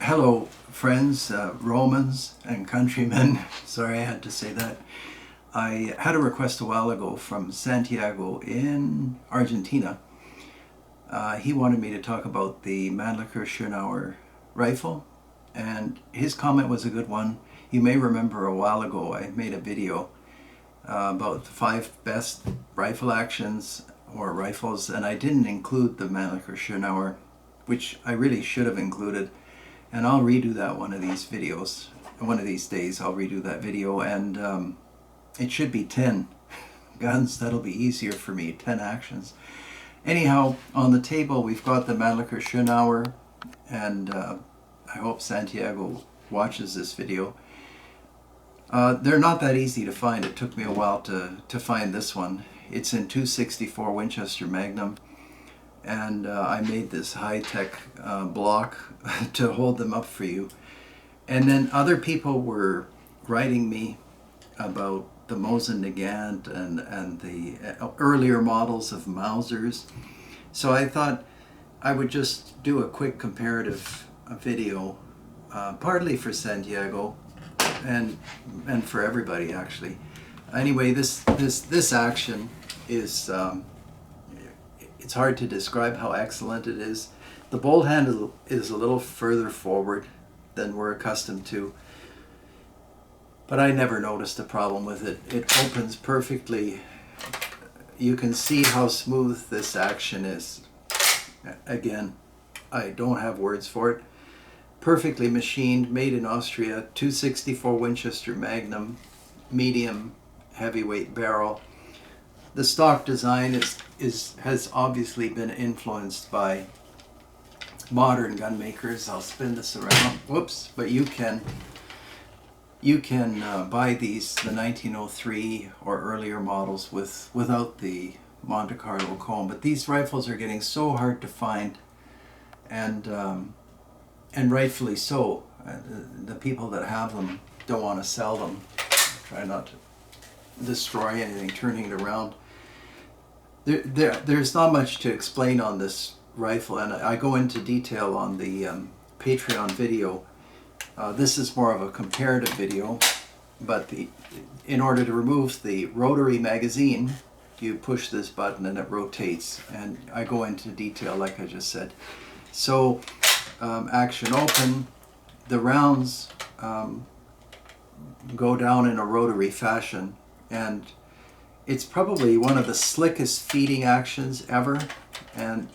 Hello, friends, Romans and countrymen. Sorry I had to say that. I had a request a while ago from Santiago in Argentina. He wanted me to talk about the Mannlicher Schoenauer rifle, and his comment was a good one. You may remember a while ago I made a video about the 5 best rifle actions or rifles, and I didn't include the Mannlicher Schoenauer, which I really should have included. And I'll redo that one of these videos. One of these days I'll redo that video, and it should be 10 guns. That'll be easier for me, 10 actions. Anyhow, on the table we've got the Mannlicher Schoenauer, and I hope Santiago watches this video. They're not that easy to find. It took me a while to find this one. It's in .264 Winchester Magnum. And I made this high-tech block to hold them up for you. And then other people were writing me about the Mosin Nagant and the earlier models of Mausers. So I thought I would just do a quick comparative video, partly for Santiago and for everybody actually. Anyway, this action is it's hard to describe how excellent it is. The bolt handle is a little further forward than we're accustomed to, but I never noticed a problem with it. It opens perfectly. You can see how smooth this action is. Again, I don't have words for it. Perfectly machined, made in Austria, .264 Winchester Magnum, medium heavyweight barrel. The stock design has obviously been influenced by modern gun makers. I'll spin this around. Whoops! But you can buy these, the 1903 or earlier models, without the Monte Carlo comb. But these rifles are getting so hard to find, and rightfully so. The people that have them don't want to sell them. Try not to destroy anything turning it around. There's not much to explain on this rifle, and I go into detail on the Patreon video. This is more of a comparative video, but in order to remove the Rotary magazine, you push this button and it rotates, and I go into detail like I just said. So action open, the rounds go down in a rotary fashion, and it's probably one of the slickest feeding actions ever, and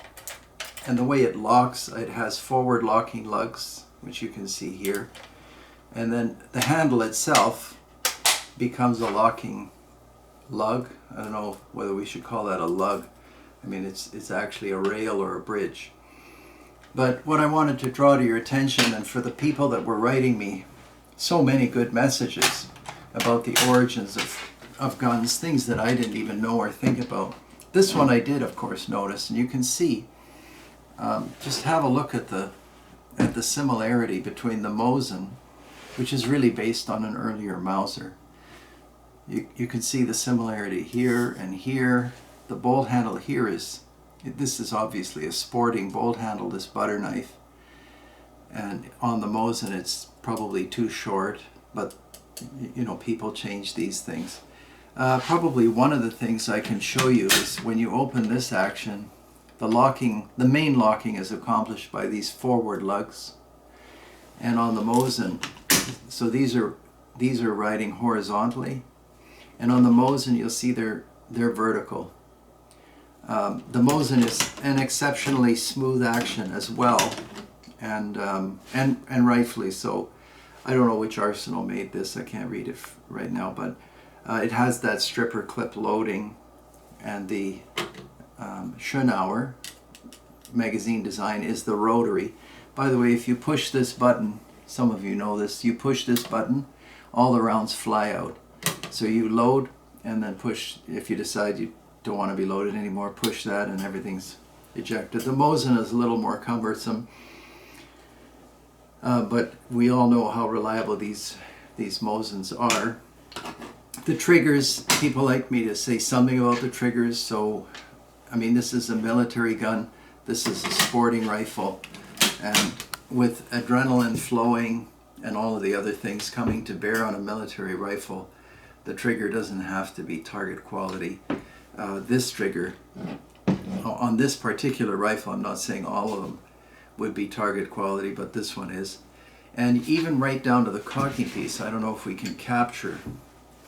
the way it locks, it has forward locking lugs, which you can see here, and then the handle itself becomes a locking lug. I don't know whether we should call that a lug. I mean, it's actually a rail or a bridge. But what I wanted to draw to your attention, and for the people that were writing me so many good messages about the origins of guns, things that I didn't even know or think about. This one I did, of course, notice, and you can see, just have a look at the similarity between the Mosin, which is really based on an earlier Mauser. You can see the similarity here and here. The bolt handle here this is obviously a sporting bolt handle, this butter knife, and on the Mosin it's probably too short, but you know, people change these things. Probably one of the things I can show you is when you open this action, the main locking is accomplished by these forward lugs, and on the Mosin, so these are riding horizontally, and on the Mosin you'll see they're vertical. The Mosin is an exceptionally smooth action as well, and rightfully so. I don't know which arsenal made this. I can't read it right now, but it has that stripper clip loading, and the Schoenauer magazine design is the rotary. By the way, if you push this button, some of you know this, you push this button, all the rounds fly out. So you load and then push. If you decide you don't want to be loaded anymore, push that and everything's ejected. The Mosin is a little more cumbersome, but we all know how reliable these Mosins are. The triggers, people like me to say something about the triggers, so I mean, this is a military gun, this is a sporting rifle, and with adrenaline flowing and all of the other things coming to bear on a military rifle, the trigger doesn't have to be target quality. This trigger, on this particular rifle, I'm not saying all of them would be target quality, but this one is. And even right down to the cocking piece, I don't know if we can capture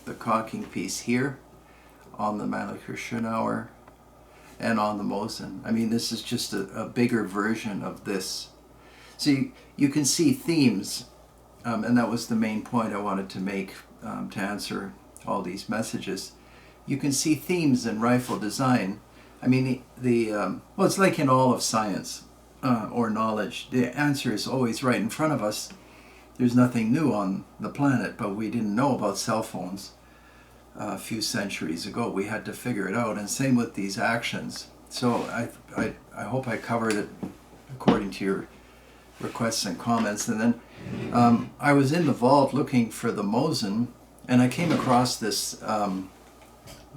the cocking piece here on the Mannlicher Schoenauer and on the Mosin. I mean, this is just a bigger version of this. So you can see themes, and that was the main point I wanted to make to answer all these messages. You can see themes in rifle design. I mean, well, it's like in all of science or knowledge. The answer is always right in front of us. There's nothing new on the planet, but we didn't know about cell phones a few centuries ago. We had to figure it out, and same with these actions. So I hope I covered it according to your requests and comments. And then I was in the vault looking for the Mosin, and I came across this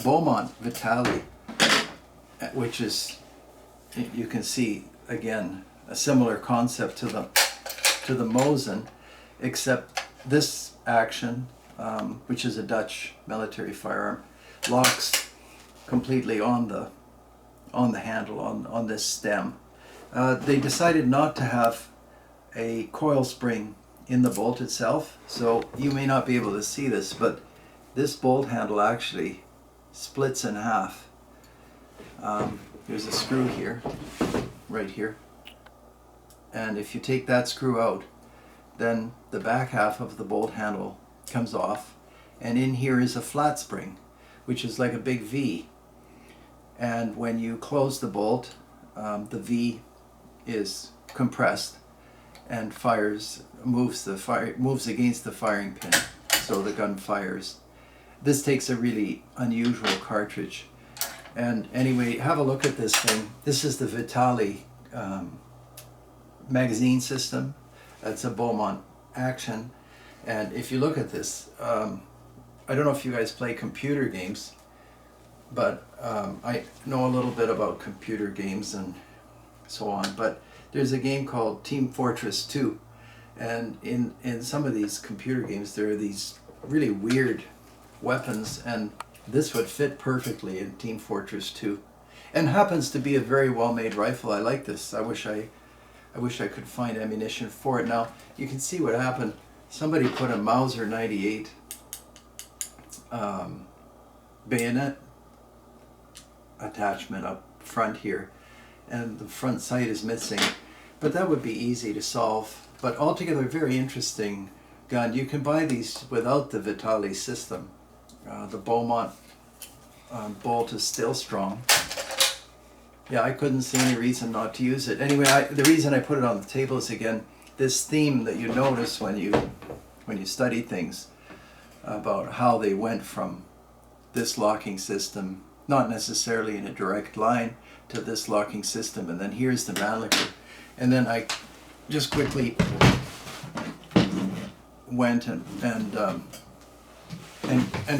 Beaumont Vitali, which is, you can see again a similar concept to the Mosin, except this action, which is a Dutch military firearm, locks completely on the handle, on this stem. They decided not to have a coil spring in the bolt itself, so you may not be able to see this, but this bolt handle actually splits in half. There's a screw here, right here, and if you take that screw out, then the back half of the bolt handle comes off, and in here is a flat spring, which is like a big V. And when you close the bolt, the V is compressed and moves against the firing pin, so the gun fires. This takes a really unusual cartridge. And anyway, have a look at this thing. This is the Vitali magazine system. It's a Beaumont action. And if you look at this, I don't know if you guys play computer games, but I know a little bit about computer games and so on. But there's a game called Team Fortress 2. And in some of these computer games, there are these really weird weapons, and this would fit perfectly in Team Fortress 2. And happens to be a very well-made rifle. I like this. I wish I could find ammunition for it. Now, you can see what happened. Somebody put a Mauser 98 bayonet attachment up front here, and the front sight is missing. But that would be easy to solve. But altogether, very interesting gun. You can buy these without the Vitali system. The Beaumont bolt is still strong. Yeah, I couldn't see any reason not to use it. Anyway, the reason I put it on the table is, again, this theme that you notice when you study things about how they went from this locking system, not necessarily in a direct line, to this locking system, and then here's the Mannlicher. And then I just quickly went and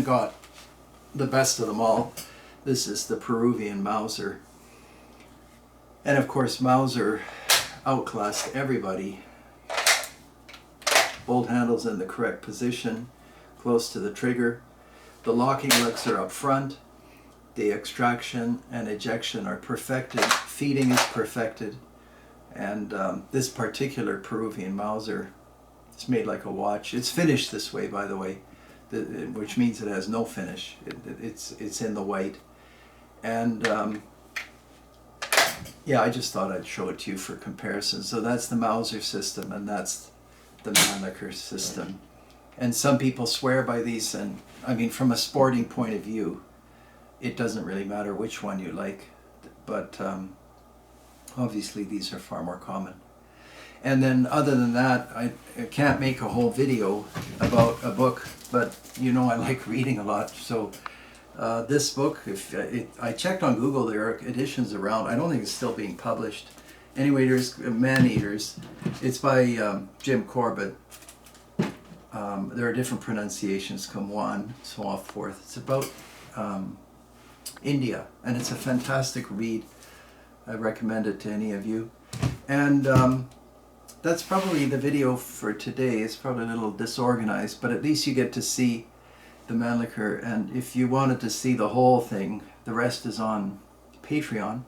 got the best of them all. This is the Peruvian Mauser. And of course, Mauser outclassed everybody. Bolt handles in the correct position, close to the trigger. The locking lugs are up front. The extraction and ejection are perfected. Feeding is perfected. And this particular Peruvian Mauser is made like a watch. It's finished this way, by the way, which means it has no finish. It's in the white. And yeah, I just thought I'd show it to you for comparison. So that's the Mauser system, and that's the Mannlicher system. And some people swear by these, and I mean, from a sporting point of view, it doesn't really matter which one you like, but obviously these are far more common. And then other than that, I can't make a whole video about a book, but you know I like reading a lot, so this book, I checked on Google, there are editions around. I don't think it's still being published. Anyway, there's Man-Eaters. It's by Jim Corbett. There are different pronunciations, Kamwan, so forth. It's about India, and it's a fantastic read. I recommend it to any of you. And that's probably the video for today. It's probably a little disorganized, but at least you get to see the Mannlicher. And if you wanted to see the whole thing, the rest is on Patreon.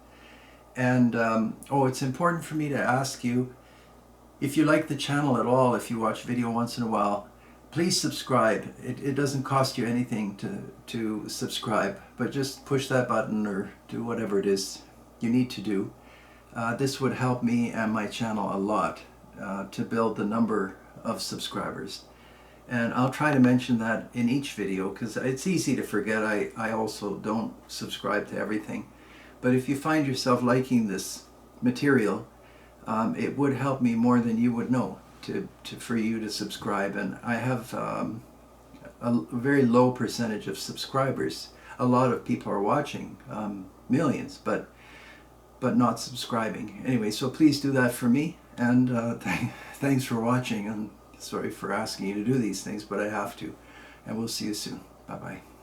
And it's important for me to ask you, if you like the channel at all, if you watch video once in a while, please subscribe. It doesn't cost you anything to subscribe, but just push that button or do whatever it is you need to do. This would help me and my channel a lot to build the number of subscribers. And I'll try to mention that in each video, because it's easy to forget. I also don't subscribe to everything. But if you find yourself liking this material, it would help me more than you would know for you to subscribe. And I have a very low percentage of subscribers. A lot of people are watching, millions, but not subscribing. Anyway, so please do that for me. And thanks for watching. And sorry for asking you to do these things, but I have to. And we'll see you soon. Bye-bye.